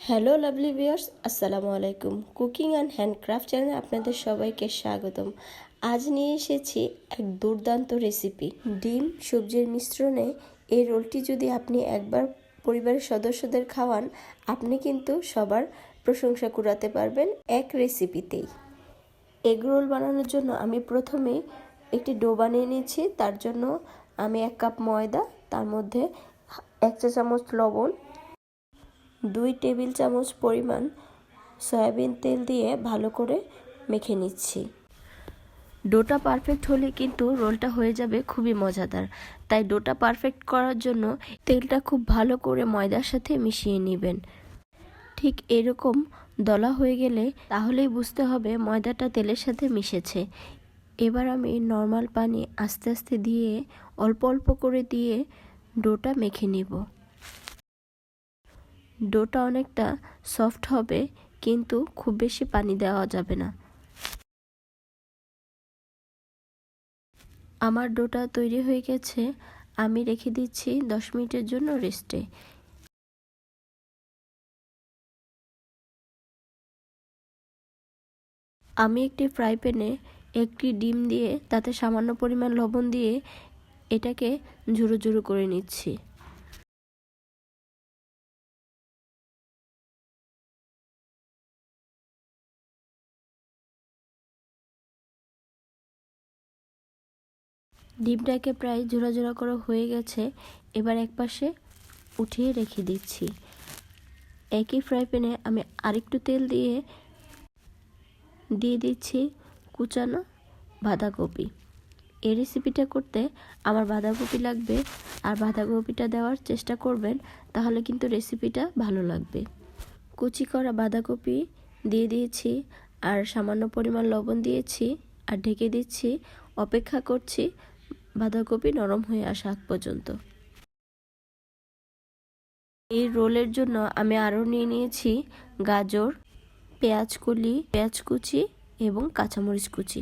Hello lovely viewers, আসসালামু আলাইকুম। Cooking and handcraft চ্যানেলে আপনাদের সবাইকে স্বাগতম। আজ নিয়ে এসেছি এক দুর্দান্ত রেসিপি। ডিম সবজির মিশ্রণে এই রোলটি যদি আপনি একবার পরিবারের সদস্যদের খাওয়ান, আপনি কিন্তু সবার প্রশংসা কুড়াতে পারবেন এক রেসিপিতেই। এগ রোল বানানোর জন্য আমি প্রথমে একটি ডো বানিয়ে নিয়েছি। তার জন্য আমি 1 কাপ ময়দা, তার মধ্যে 1 চা চামচ লবণ, 2 টেবিল চামচ পরিমাণ সয়াবিন তেল দিয়ে ভালো করে মেখে নিচ্ছি। ডোটা পারফেক্ট হলে কিন্তু রোলটা হয়ে যাবে খুবই মজাদার। তাই ডোটা পারফেক্ট করার জন্য তেলটা খুব ভালো করে ময়দার সাথে মিশিয়ে নেবেন। ঠিক এরকম দলা হয়ে গেলে তাহলেই বুঝতে হবে ময়দাটা তেলের সাথে মিশেছে। এবার আমি নর্মাল পানি আস্তে আস্তে দিয়ে অল্প অল্প করে দিয়ে ডোটা মেখে নিব। ডোটা অনেকটা সফট হবে, কিন্তু খুব বেশি পানি দেওয়া যাবে না। আমার ডোটা তৈরি হয়ে গেছে, আমি রেখে দিচ্ছি 10 মিনিটের জন্য রেস্টে। আমি একটি ফ্রাই প্যানে একটি ডিম দিয়ে তাতে সামান্য পরিমাণ লবণ দিয়ে এটাকে ঝুরো ঝুরো করে নিচ্ছি। ডিমটাকে প্রায় ঝোড়া ঝোড়া করা হয়ে গেছে। এবার একপাশে উঠিয়ে রেখে দিচ্ছি। একই ফ্রাই প্যানে আমি আরেকটু তেল দিয়ে দিচ্ছি কুচানো বাঁধাকপি। এই রেসিপিটা করতে আমার বাঁধাকপি লাগবে, আর বাঁধাকপিটা দেওয়ার চেষ্টা করবেন, তাহলে কিন্তু রেসিপিটা ভালো লাগবে। কুচি করা বাঁধাকপি দিয়ে দিয়েছি, আর সামান্য পরিমাণ লবণ দিয়েছি, আর ঢেকে দিচ্ছি। অপেক্ষা করছি বাঁধাকপি নরম হয়ে আসা আগ পর্যন্ত। এই রোলের জন্য আমি আরও নিয়ে নিয়েছি গাজর, পেঁয়াজ কুচি এবং কাঁচামরিচ কুচি।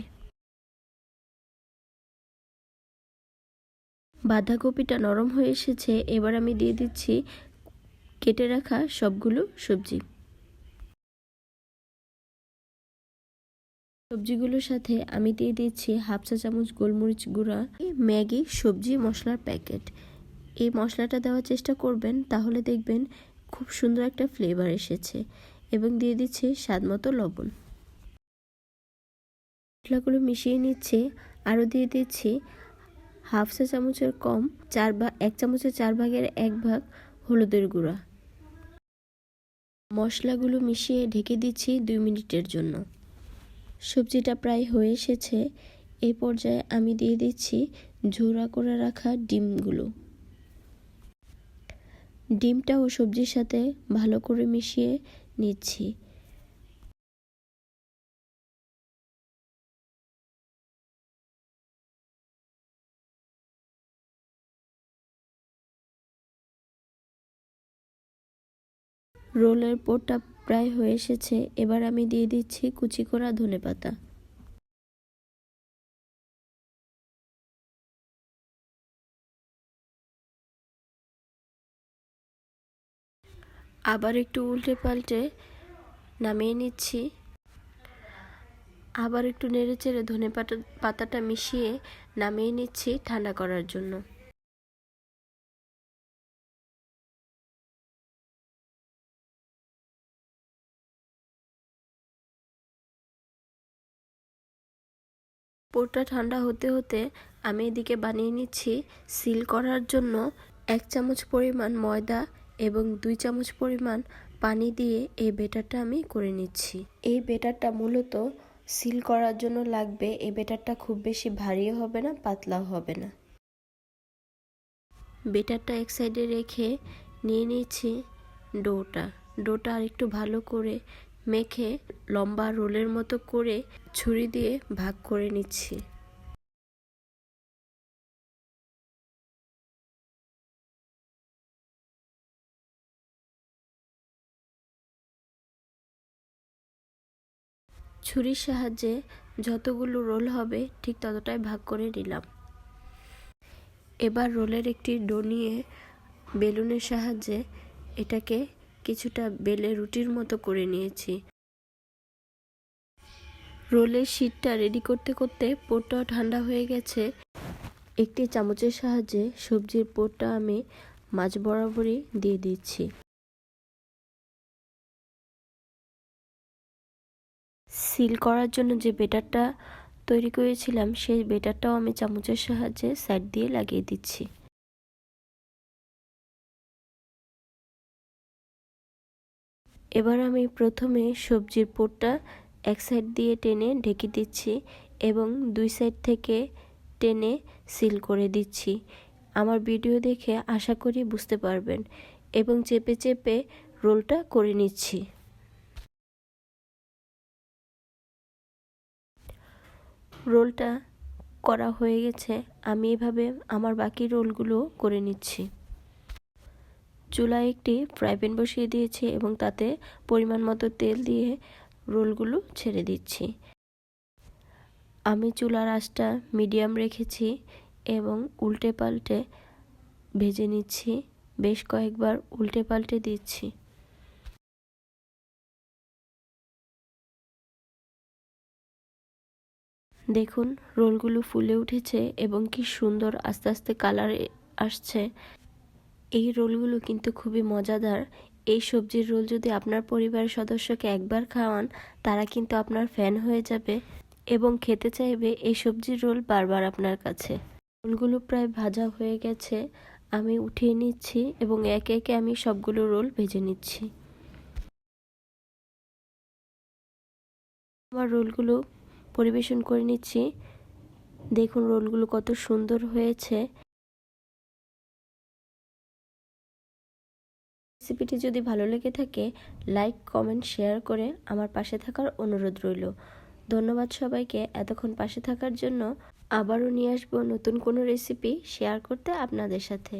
বাঁধাকপিটা নরম হয়ে এসেছে, এবার আমি দিয়ে দিচ্ছি কেটে রাখা সবগুলো সবজি। সবজিগুলোর সাথে আমি দিয়ে দিচ্ছি 1/2 চা চামচ গোলমরিচ গুঁড়া, ম্যাগি সবজি মশলার প্যাকেট। এই মশলাটা দেওয়ার চেষ্টা করবেন, তাহলে দেখবেন খুব সুন্দর একটা ফ্লেভার এসেছে। এবং দিয়ে দিচ্ছি স্বাদ মতো লবণ। মশলাগুলো মিশিয়ে নিচ্ছে। আরও দিয়ে দিচ্ছি 1/2 চা চামচের কম 1 চামচের 4 ভাগের 1 ভাগ হলুদের গুঁড়া। মশলাগুলো মিশিয়ে ঢেকে দিচ্ছি 2 মিনিটের জন্য। সবজিটা প্রায় হয়ে এসেছে। এই পর্যায়ে আমি দিয়ে দিচ্ছি ঝোড়া করে রাখা ডিমগুলো। ডিমটা ও সবজির সাথে ভালো করে মিশিয়ে নিচ্ছি। রোলের পোরটা প্রায় হয়ে এসেছে। এবার আমি দিয়ে দিচ্ছি কুচি করা ধনেপাতা। আবার একটু উল্টে পাল্টে নামিয়ে নিচ্ছি। আবার একটু নেড়েচেড়ে পাতাটা মিশিয়ে নামিয়ে নিচ্ছি ঠান্ডা করার জন্য। পোরটা ঠান্ডা হতে হতে আমি এদিকে বানিয়ে নিচ্ছি সিল করার জন্য 1 চামচ পরিমাণ ময়দা এবং 2 চামচ পরিমাণ পানি দিয়ে এই ব্যাটারটা আমি করে নিচ্ছি। এই ব্যাটারটা মূলত সিল করার জন্য লাগবে। এই ব্যাটারটা খুব বেশি ভারীও হবে না, পাতলাও হবে না। ব্যাটারটা এক সাইডে রেখে নিয়ে নিচ্ছি ডোটা আর একটু ভালো করে মেখে লম্বা রোলের মতো করে ছুরি দিয়ে ভাগ করে নিচ্ছি। ছুরির সাহায্যে যতগুলো রোল হবে ঠিক ততটাই ভাগ করে নিলাম। এবার রোলের একটি ডো নিয়ে বেলুনের সাহায্যে এটাকে কিছুটা বেলে রুটির মতো করে নিয়েছি। রোলের শীটটা রেডি করতে করতে পোরটাও ঠান্ডা হয়ে গেছে। একটি চামচের সাহায্যে সবজির পোরটা আমি মাঝ বরাবরই দিয়ে দিচ্ছি। সিল করার জন্য যে বেটারটা তৈরি করেছিলাম সেই বেটারটাও আমি চামচের সাহায্যে সাইড দিয়ে লাগিয়ে দিচ্ছি। এবার আমি প্রথমে সবজির পোরটা এক সাইড দিয়ে টেনে ঢেকে দিচ্ছি এবং দুই সাইড থেকে টেনে সিল করে দিচ্ছি। আমার ভিডিও দেখে আশা করি বুঝতে পারবেন এবং চেপে চেপে রোলটা করে নিচ্ছি। রোলটা করা হয়ে গেছে, আমি এভাবে আমার বাকি রোলগুলো করে নিচ্ছি। চুলায় একটি ফ্রাই প্যান বসিয়ে দিয়েছি এবং তাতে পরিমাণ মতো তেল দিয়ে রোলগুলো ছেড়ে দিচ্ছি। আমি চুলার আঁচটা মিডিয়াম রেখেছি এবং উল্টে পাল্টে ভেজে নিচ্ছি। বেশ কয়েকবার উল্টে পাল্টে দিচ্ছি। দেখুন রোলগুলো ফুলে উঠেছে এবং কি সুন্দর আস্তে আস্তে কালার আসছে। এই রোলগুলো কিন্তু খুবই মজাদার। এই সবজির রোল যদি আপনার পরিবারের সদস্যকে একবার খাওয়ান, তারা কিন্তু আপনার ফ্যান হয়ে যাবে এবং খেতে চাইবে এই সবজির রোল বারবার আপনার কাছে। রোলগুলো প্রায় ভাজা হয়ে গেছে, আমি উঠিয়ে নিচ্ছি এবং একে একে আমি সবগুলো রোল ভেজে নিচ্ছি। আমার রোলগুলো পরিবেশন করে নিচ্ছি। দেখুন রোলগুলো কত সুন্দর হয়েছে। রেসিপিটি যদি ভালো লেগে থাকে লাইক, কমেন্ট, শেয়ার করে আমার পাশে থাকার অনুরোধ রইল। ধন্যবাদ সবাইকে এতক্ষণ পাশে থাকার জন্য। আবারও নিয়ে আসবো নতুন কোনো রেসিপি শেয়ার করতে আপনাদের সাথে।